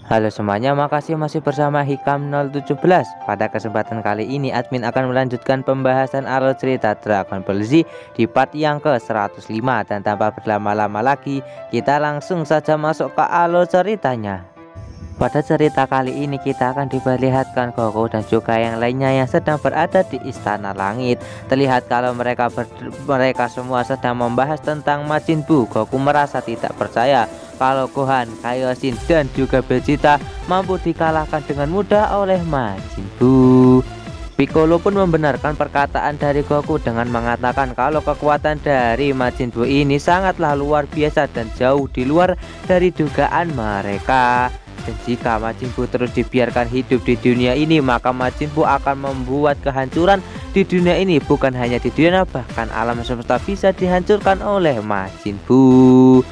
Halo semuanya, makasih masih bersama Hikam 017. Pada kesempatan kali ini admin akan melanjutkan pembahasan alur cerita Dragon Ball Z di part yang ke-105. Dan tanpa berlama-lama lagi, kita langsung saja masuk ke alur ceritanya. Pada cerita kali ini kita akan diperlihatkan Goku dan juga yang lainnya yang sedang berada di Istana Langit. Terlihat kalau mereka semua sedang membahas tentang Majin Buu. Goku merasa tidak percaya kalau Gohan, Kaioshin dan juga Vegeta mampu dikalahkan dengan mudah oleh Majin Buu. Piccolo pun membenarkan perkataan dari Goku dengan mengatakan kalau kekuatan dari Majin Buu ini sangatlah luar biasa dan jauh di luar dari dugaan mereka. Dan jika Majin Buu terus dibiarkan hidup di dunia ini, maka Majin Buu akan membuat kehancuran di dunia ini. Bukan hanya di dunia, bahkan alam semesta bisa dihancurkan oleh Majin Buu.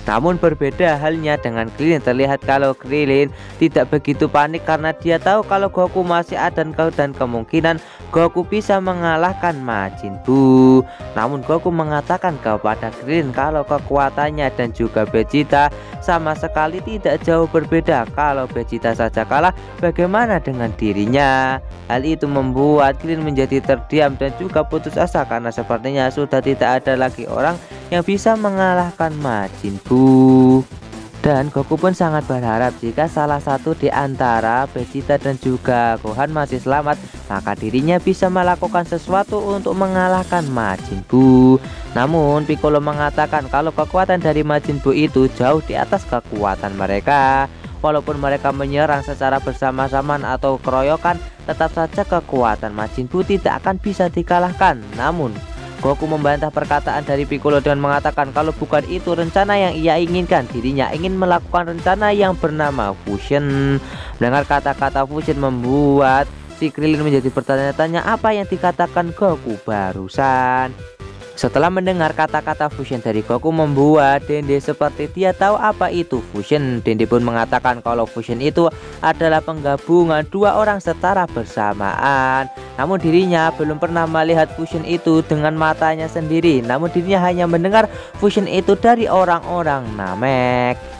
Namun berbeda halnya dengan Krillin. Terlihat kalau Krillin tidak begitu panik karena dia tahu kalau Goku masih ada dan kemungkinan Goku bisa mengalahkan Majin Buu. Namun Goku mengatakan kepada Krillin kalau kekuatannya dan juga Vegeta sama sekali tidak jauh berbeda. Kalau Vegeta saja kalah, bagaimana dengan dirinya? Hal itu membuat Krillin menjadi terdiam dan juga putus asa karena sepertinya sudah tidak ada lagi orang yang bisa mengalahkan Majin Buu. Dan Goku pun sangat berharap jika salah satu di antara Vegeta dan juga Gohan masih selamat, maka dirinya bisa melakukan sesuatu untuk mengalahkan Majin Buu. Namun Piccolo mengatakan kalau kekuatan dari Majin Buu itu jauh di atas kekuatan mereka. Walaupun mereka menyerang secara bersama-sama atau keroyokan, tetap saja kekuatan Majin Buu tidak akan bisa dikalahkan. Namun Goku membantah perkataan dari Piccolo dengan mengatakan kalau bukan itu rencana yang ia inginkan. Dirinya ingin melakukan rencana yang bernama Fusion. Mendengar kata-kata Fusion membuat si Krillin menjadi bertanya-tanya apa yang dikatakan Goku barusan. Setelah mendengar kata-kata Fusion dari Goku membuat Dende seperti dia tahu apa itu Fusion. Dende pun mengatakan kalau Fusion itu adalah penggabungan dua orang secara bersamaan. Namun dirinya belum pernah melihat Fusion itu dengan matanya sendiri. Namun dirinya hanya mendengar Fusion itu dari orang-orang Namek.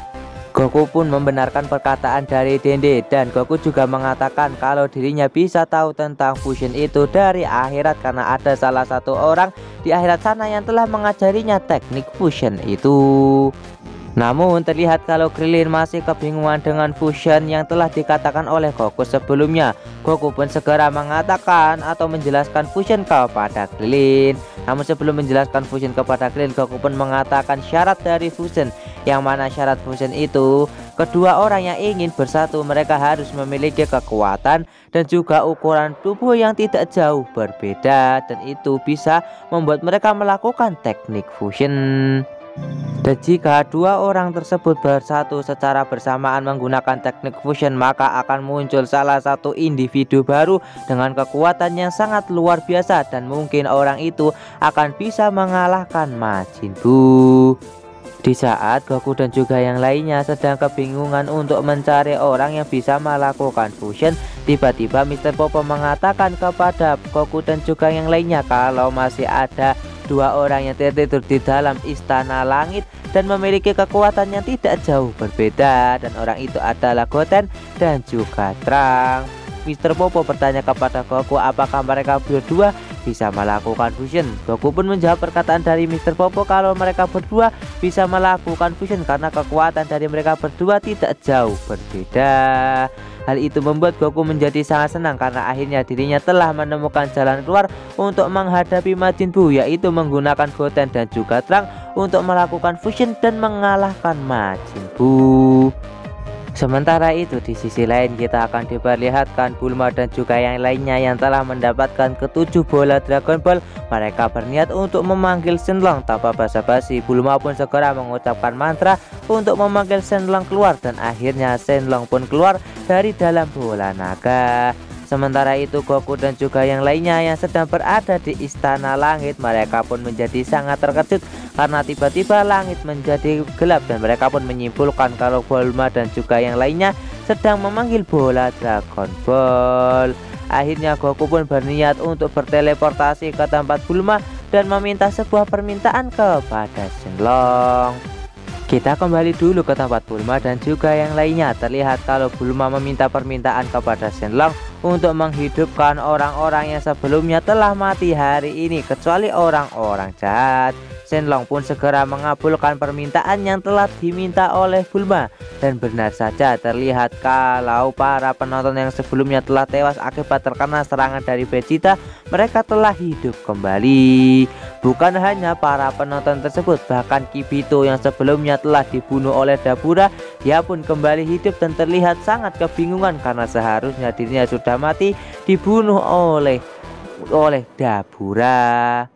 Goku pun membenarkan perkataan dari Dende dan Goku juga mengatakan kalau dirinya bisa tahu tentang Fusion itu dari akhirat karena ada salah satu orang di akhirat sana yang telah mengajarinya teknik Fusion itu. Namun terlihat kalau Krillin masih kebingungan dengan Fusion yang telah dikatakan oleh Goku sebelumnya. Goku pun segera mengatakan atau menjelaskan Fusion kepada Krillin. Namun sebelum menjelaskan Fusion kepada Krillin, Goku pun mengatakan syarat dari Fusion. Yang mana syarat Fusion itu, kedua orang yang ingin bersatu mereka harus memiliki kekuatan dan juga ukuran tubuh yang tidak jauh berbeda. Dan itu bisa membuat mereka melakukan teknik Fusion. Dan jika dua orang tersebut bersatu secara bersamaan menggunakan teknik Fusion, maka akan muncul salah satu individu baru dengan kekuatan yang sangat luar biasa. Dan mungkin orang itu akan bisa mengalahkan Majin Buu. Di saat Goku dan juga yang lainnya sedang kebingungan untuk mencari orang yang bisa melakukan Fusion, tiba-tiba Mr. Popo mengatakan kepada Goku dan juga yang lainnya kalau masih ada dua orang yang tertidur di dalam Istana Langit dan memiliki kekuatan yang tidak jauh berbeda. Dan orang itu adalah Goten dan juga Trunks. Mr. Popo bertanya kepada Goku apakah mereka berdua bisa melakukan Fusion. Goku pun menjawab perkataan dari Mr. Popo kalau mereka berdua bisa melakukan Fusion karena kekuatan dari mereka berdua tidak jauh berbeda. Hal itu membuat Goku menjadi sangat senang karena akhirnya dirinya telah menemukan jalan keluar untuk menghadapi Majin Buu, yaitu menggunakan Goten dan juga Trunks untuk melakukan Fusion dan mengalahkan Majin Buu. Sementara itu di sisi lain kita akan diperlihatkan Bulma dan juga yang lainnya yang telah mendapatkan ketujuh bola Dragon Ball. Mereka berniat untuk memanggil Shenlong. Tanpa basa-basi, Bulma pun segera mengucapkan mantra untuk memanggil Shenlong keluar dan akhirnya Shenlong pun keluar dari dalam bola naga. Sementara itu Goku dan juga yang lainnya yang sedang berada di Istana Langit, mereka pun menjadi sangat terkejut karena tiba-tiba langit menjadi gelap dan mereka pun menyimpulkan kalau Bulma dan juga yang lainnya sedang memanggil bola Dragon Ball. Akhirnya Goku pun berniat untuk berteleportasi ke tempat Bulma dan meminta sebuah permintaan kepada Shenlong. Kita kembali dulu ke tempat Bulma dan juga yang lainnya. Terlihat kalau Bulma meminta permintaan kepada Shenlong untuk menghidupkan orang-orang yang sebelumnya telah mati hari ini, kecuali orang-orang jahat. Shenlong pun segera mengabulkan permintaan yang telah diminta oleh Bulma. Dan benar saja terlihat kalau para penonton yang sebelumnya telah tewas akibat terkena serangan dari Vegeta, mereka telah hidup kembali. Bukan hanya para penonton tersebut, bahkan Kibito yang sebelumnya telah dibunuh oleh Dabura, dia pun kembali hidup dan terlihat sangat kebingungan karena seharusnya dirinya sudah mati dibunuh oleh Dabura.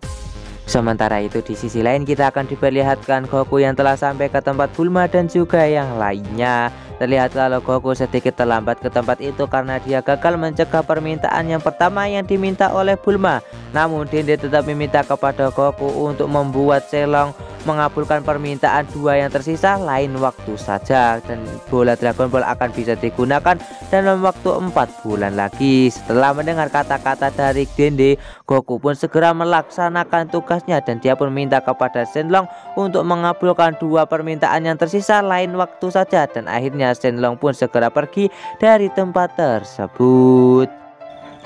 Sementara itu di sisi lain kita akan diperlihatkan Goku yang telah sampai ke tempat Bulma dan juga yang lainnya. Terlihat kalau Goku sedikit terlambat ke tempat itu karena dia gagal mencegah permintaan yang pertama yang diminta oleh Bulma. Namun Dende tetap meminta kepada Goku untuk membuat Shenlong mengabulkan permintaan dua yang tersisa lain waktu saja, dan bola Dragon Ball akan bisa digunakan dalam waktu 4 bulan lagi. Setelah mendengar kata-kata dari Dende, Goku pun segera melaksanakan tugasnya dan dia pun minta kepada Shenlong untuk mengabulkan dua permintaan yang tersisa lain waktu saja, dan akhirnya Shenlong pun segera pergi dari tempat tersebut.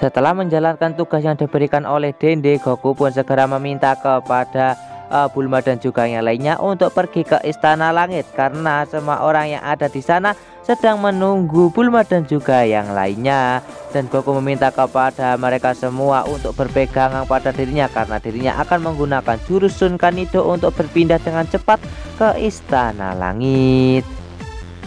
Setelah menjalankan tugas yang diberikan oleh Dende, Goku pun segera meminta kepada Bulma dan juga yang lainnya untuk pergi ke Istana Langit karena semua orang yang ada di sana sedang menunggu Bulma dan juga yang lainnya. Dan Goku meminta kepada mereka semua untuk berpegangan pada dirinya karena dirinya akan menggunakan jurus Sun Kanido untuk berpindah dengan cepat ke Istana Langit.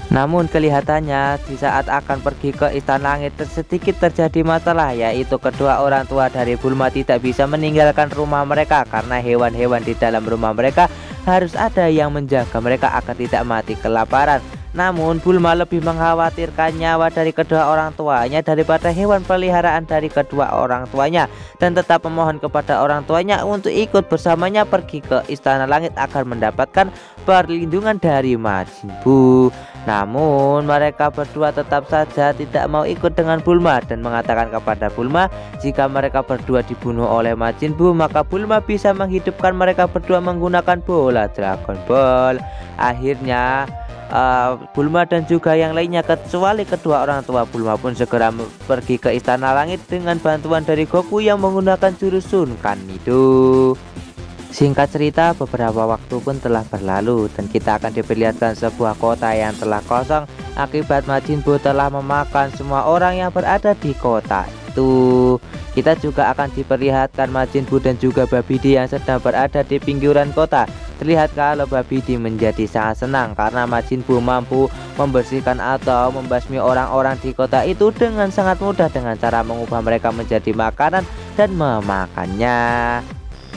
Namun kelihatannya di saat akan pergi ke Istana Langit sedikit terjadi masalah, yaitu kedua orang tua dari Bulma tidak bisa meninggalkan rumah mereka karena hewan-hewan di dalam rumah mereka harus ada yang menjaga mereka agar tidak mati kelaparan. Namun Bulma lebih mengkhawatirkan nyawa dari kedua orang tuanya daripada hewan peliharaan dari kedua orang tuanya, dan tetap memohon kepada orang tuanya untuk ikut bersamanya pergi ke Istana Langit agar mendapatkan perlindungan dari Majin Buu. Namun mereka berdua tetap saja tidak mau ikut dengan Bulma dan mengatakan kepada Bulma jika mereka berdua dibunuh oleh Majin Buu maka Bulma bisa menghidupkan mereka berdua menggunakan bola Dragon Ball. Akhirnya Bulma dan juga yang lainnya kecuali kedua orang tua Bulma pun segera pergi ke Istana Langit dengan bantuan dari Goku yang menggunakan jurus Sun Kanido. Singkat cerita, beberapa waktu pun telah berlalu dan kita akan diperlihatkan sebuah kota yang telah kosong akibat Majin Buu telah memakan semua orang yang berada di kota itu. Kita juga akan diperlihatkan Majin Buu dan juga Babidi yang sedang berada di pinggiran kota. Terlihat kalau Babidi menjadi sangat senang karena Majin Buu mampu membersihkan atau membasmi orang-orang di kota itu dengan sangat mudah dengan cara mengubah mereka menjadi makanan dan memakannya.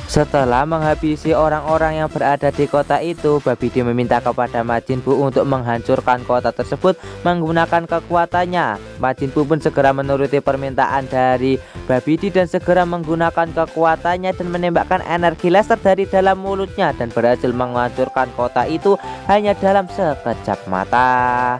Setelah menghabisi orang-orang yang berada di kota itu, Babidi meminta kepada Majin Buu untuk menghancurkan kota tersebut menggunakan kekuatannya. Majin Buu pun segera menuruti permintaan dari Babidi dan segera menggunakan kekuatannya dan menembakkan energi laser dari dalam mulutnya dan berhasil menghancurkan kota itu hanya dalam sekejap mata.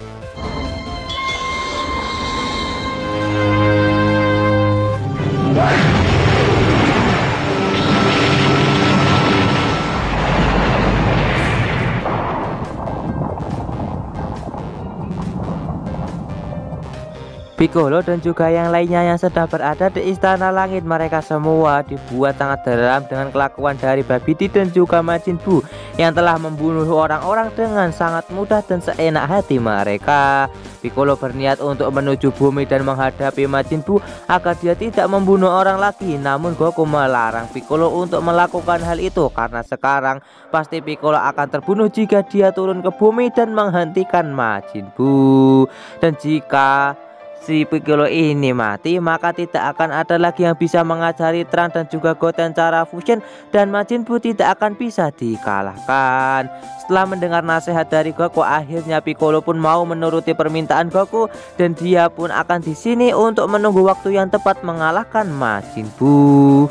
Piccolo dan juga yang lainnya yang sedang berada di Istana Langit, mereka semua dibuat sangat dalam dengan kelakuan dari Babidi dan juga Majin Buu yang telah membunuh orang-orang dengan sangat mudah dan seenak hati mereka. Piccolo berniat untuk menuju bumi dan menghadapi Majin Buu agar dia tidak membunuh orang lagi. Namun Goku melarang Piccolo untuk melakukan hal itu karena sekarang pasti Piccolo akan terbunuh jika dia turun ke bumi dan menghentikan Majin Buu. Dan jika si Piccolo ini mati maka tidak akan ada lagi yang bisa mengajari Trunks dan juga Goten cara fusion dan Majin Buu tidak akan bisa dikalahkan. Setelah mendengar nasihat dari Goku, akhirnya Piccolo pun mau menuruti permintaan Goku dan dia pun akan di sini untuk menunggu waktu yang tepat mengalahkan Majin Buu.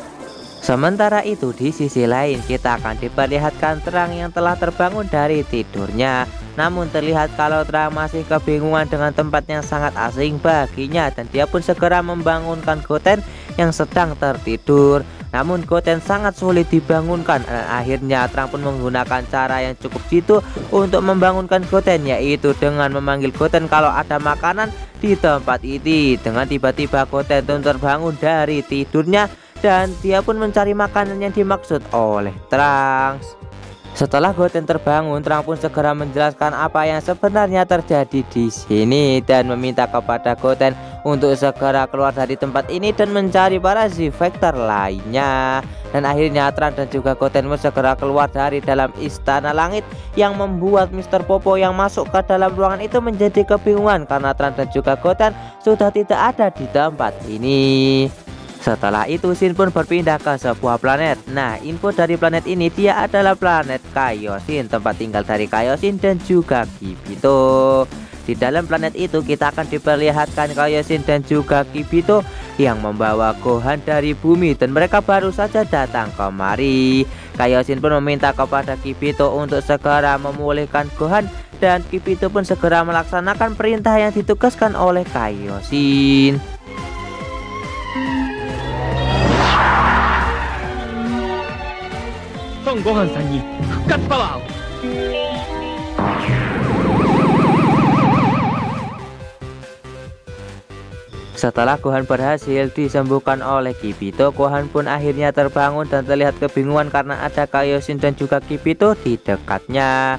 Sementara itu di sisi lain kita akan diperlihatkan Trunks yang telah terbangun dari tidurnya. Namun terlihat kalau Trunks masih kebingungan dengan tempat yang sangat asing baginya dan dia pun segera membangunkan Goten yang sedang tertidur. Namun Goten sangat sulit dibangunkan dan akhirnya Trunks pun menggunakan cara yang cukup jitu untuk membangunkan Goten, yaitu dengan memanggil Goten kalau ada makanan di tempat ini. Dengan tiba-tiba Goten pun terbangun dari tidurnya dan dia pun mencari makanan yang dimaksud oleh Trunks. Setelah Goten terbangun, Trunks pun segera menjelaskan apa yang sebenarnya terjadi di sini dan meminta kepada Goten untuk segera keluar dari tempat ini dan mencari para Z-Factor lainnya. Dan akhirnya Trunks dan juga Goten pun segera keluar dari dalam istana langit, yang membuat Mr. Popo yang masuk ke dalam ruangan itu menjadi kebingungan karena Trunks dan juga Goten sudah tidak ada di tempat ini. Setelah itu Shin pun berpindah ke sebuah planet. Nah, info dari planet ini, dia adalah planet Kaioshin, tempat tinggal dari Kaioshin dan juga Kibito. Di dalam planet itu kita akan diperlihatkan Kaioshin dan juga Kibito yang membawa Gohan dari bumi dan mereka baru saja datang kemari. Kaioshin pun meminta kepada Kibito untuk segera memulihkan Gohan dan Kibito pun segera melaksanakan perintah yang ditugaskan oleh Kaioshin. Gohan-sanに復活パワーを。Setelah Gohan berhasil disembuhkan oleh Kibito, Gohan pun akhirnya terbangun dan terlihat kebingungan karena ada Kaioshin dan juga Kibito di dekatnya.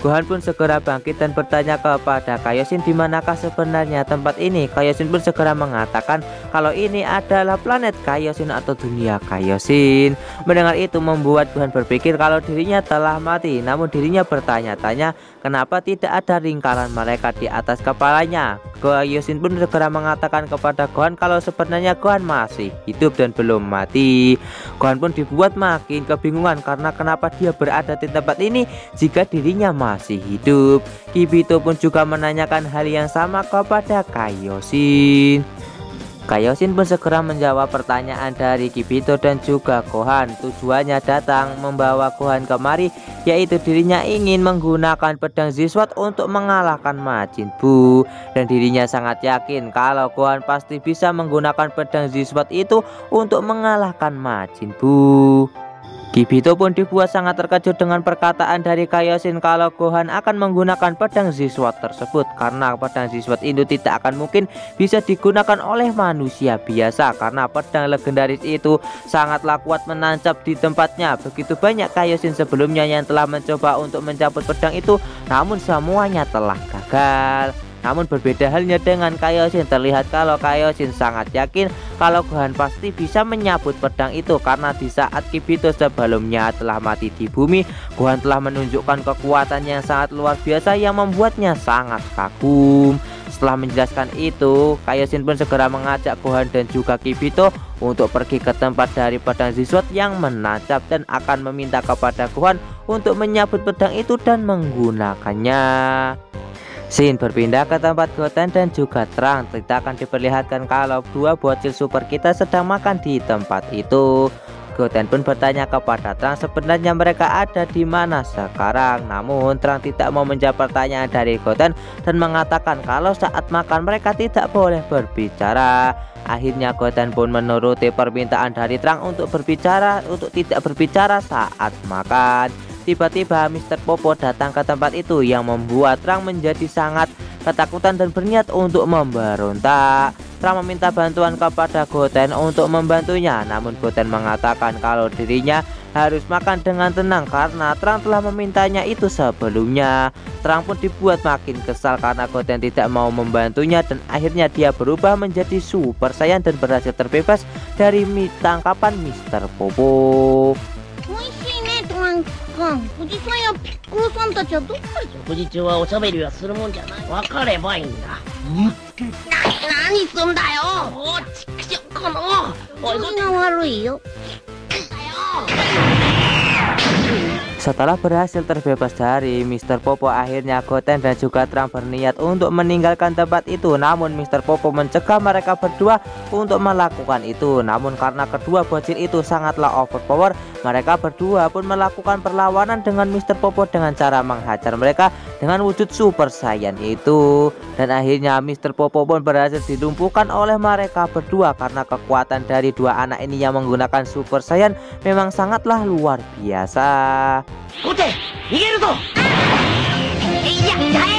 Gohan pun segera bangkit dan bertanya kepada Kaioshin di manakah sebenarnya tempat ini. Kaioshin pun segera mengatakan kalau ini adalah planet Kaioshin atau dunia Kaioshin. Mendengar itu membuat Gohan berpikir kalau dirinya telah mati, namun dirinya bertanya-tanya kenapa tidak ada lingkaran mereka di atas kepalanya. Kaioshin pun segera mengatakan kepada Gohan kalau sebenarnya Gohan masih hidup dan belum mati. Gohan pun dibuat makin kebingungan karena kenapa dia berada di tempat ini jika dirinya masih hidup. Kibito pun juga menanyakan hal yang sama kepada Kaioshin. Kaioshin pun segera menjawab pertanyaan dari Kibito dan juga Gohan. Tujuannya datang membawa Gohan kemari, yaitu dirinya ingin menggunakan pedang Z-Sword untuk mengalahkan Majin Buu. Dan dirinya sangat yakin kalau Gohan pasti bisa menggunakan pedang Z-Sword itu untuk mengalahkan Majin Buu. Kibito pun dibuat sangat terkejut dengan perkataan dari Kaioshin kalau Gohan akan menggunakan pedang Z-Sword tersebut, karena pedang Z-Sword itu tidak akan mungkin bisa digunakan oleh manusia biasa karena pedang legendaris itu sangatlah kuat menancap di tempatnya. Begitu banyak Kaioshin sebelumnya yang telah mencoba untuk mencabut pedang itu, namun semuanya telah gagal. Namun berbeda halnya dengan Kaioshin, terlihat kalau Kaioshin sangat yakin kalau Gohan pasti bisa menyabut pedang itu karena di saat Kibito sebelumnya telah mati di bumi, Gohan telah menunjukkan kekuatan yang sangat luar biasa yang membuatnya sangat kagum. Setelah menjelaskan itu, Kaioshin pun segera mengajak Gohan dan juga Kibito untuk pergi ke tempat dari pedang Z-Sword yang menancap dan akan meminta kepada Gohan untuk menyabut pedang itu dan menggunakannya. Shin berpindah ke tempat Goten dan juga Trunks. Kita akan diperlihatkan kalau dua bocil super kita sedang makan di tempat itu. Goten pun bertanya kepada Trunks sebenarnya mereka ada di mana sekarang. Namun Trunks tidak mau menjawab pertanyaan dari Goten dan mengatakan kalau saat makan mereka tidak boleh berbicara. Akhirnya Goten pun menuruti permintaan dari Trunks untuk tidak berbicara saat makan. Tiba-tiba Mr. Popo datang ke tempat itu yang membuat Trunks menjadi sangat ketakutan dan berniat untuk memberontak. Trunks meminta bantuan kepada Goten untuk membantunya, namun Goten mengatakan kalau dirinya harus makan dengan tenang karena Trunks telah memintanya itu sebelumnya. Trunks pun dibuat makin kesal karena Goten tidak mau membantunya dan akhirnya dia berubah menjadi Super Saiyan dan berhasil terbebas dari tangkapan Mr. Popo. おじさんやピッコロさんたちはどこか食事中はおしゃべりはするもんじゃない。分かればいいんだ。何すんだよ。おちくしょこの調子が悪いよ。Setelah berhasil terbebas dari Mr. Popo, akhirnya Goten dan juga Trunks berniat untuk meninggalkan tempat itu. Namun Mr. Popo mencegah mereka berdua untuk melakukan itu. Namun karena kedua bocil itu sangatlah overpower, mereka berdua pun melakukan perlawanan dengan Mr. Popo dengan cara menghajar mereka dengan wujud Super Saiyan itu. Dan akhirnya Mr. Popo pun berhasil dilumpuhkan oleh mereka berdua karena kekuatan dari dua anak ini yang menggunakan Super Saiyan memang sangatlah luar biasa. ゴテ逃げるぞ。いやや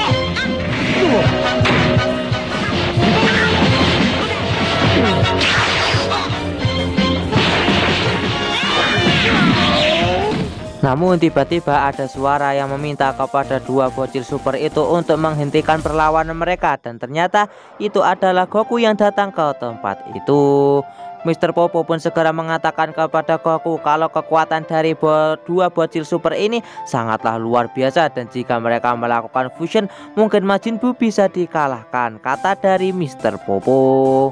Namun tiba-tiba ada suara yang meminta kepada dua bocil super itu untuk menghentikan perlawanan mereka, dan ternyata itu adalah Goku yang datang ke tempat itu. Mr. Popo pun segera mengatakan kepada Goku kalau kekuatan dari dua bocil super ini sangatlah luar biasa, dan jika mereka melakukan fusion mungkin Majin Buu bisa dikalahkan, kata dari Mr. Popo.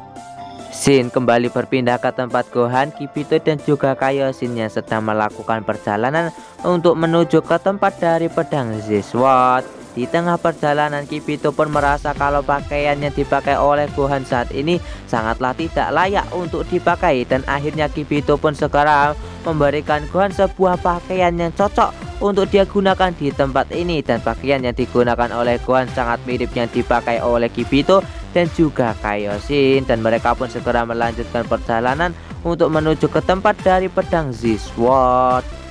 Shin kembali berpindah ke tempat Gohan, Kibito dan juga Kaioshin yang sedang melakukan perjalanan untuk menuju ke tempat dari pedang Z-Sword. Di tengah perjalanan, Kibito pun merasa kalau pakaian yang dipakai oleh Gohan saat ini sangatlah tidak layak untuk dipakai, dan akhirnya Kibito pun segera memberikan Gohan sebuah pakaian yang cocok untuk dia gunakan di tempat ini, dan pakaian yang digunakan oleh Gohan sangat mirip yang dipakai oleh Kibito dan juga Kaioshin, dan mereka pun segera melanjutkan perjalanan untuk menuju ke tempat dari pedang Z-Sword.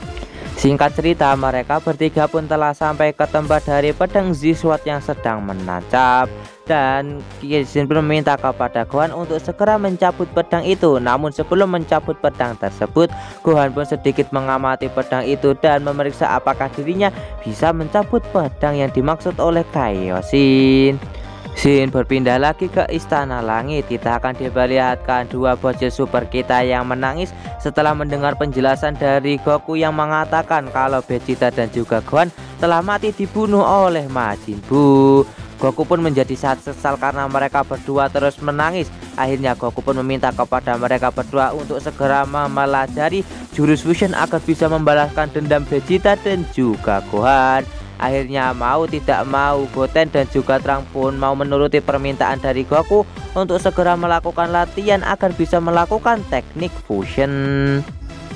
Singkat cerita, mereka bertiga pun telah sampai ke tempat dari pedang Z-Sword yang sedang menancap, dan Kaioshin pun meminta kepada Gohan untuk segera mencabut pedang itu. Namun sebelum mencabut pedang tersebut, Gohan pun sedikit mengamati pedang itu dan memeriksa apakah dirinya bisa mencabut pedang yang dimaksud oleh Kaioshin. Shin berpindah lagi ke Istana Langit. Kita akan diperlihatkan dua bocil super kita yang menangis setelah mendengar penjelasan dari Goku yang mengatakan kalau Vegeta dan juga Gohan telah mati dibunuh oleh Majin Buu. Goku pun menjadi sangat sesal karena mereka berdua terus menangis. Akhirnya Goku pun meminta kepada mereka berdua untuk segera mempelajari jurus fusion agar bisa membalaskan dendam Vegeta dan juga Gohan. Akhirnya mau tidak mau, Goten dan juga Trunks pun mau menuruti permintaan dari Goku untuk segera melakukan latihan agar bisa melakukan teknik fusion.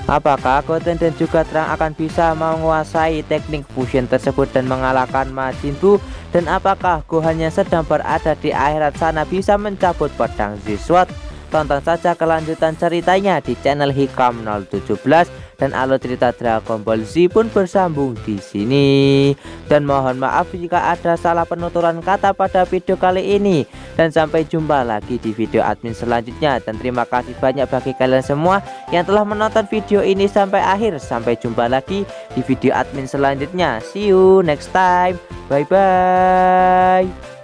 Apakah Goten dan juga Trunks akan bisa menguasai teknik fusion tersebut dan mengalahkan Majin Buu? Dan apakah Gohan yang sedang berada di akhirat sana bisa mencabut pedang Z-Sword? Tonton saja kelanjutan ceritanya di channel Hikam 017, dan alur cerita Dragon Ball Z pun bersambung di sini. Dan mohon maaf jika ada salah penuturan kata pada video kali ini, dan sampai jumpa lagi di video admin selanjutnya. Dan terima kasih banyak bagi kalian semua yang telah menonton video ini sampai akhir. Sampai jumpa lagi di video admin selanjutnya. See you next time. Bye bye.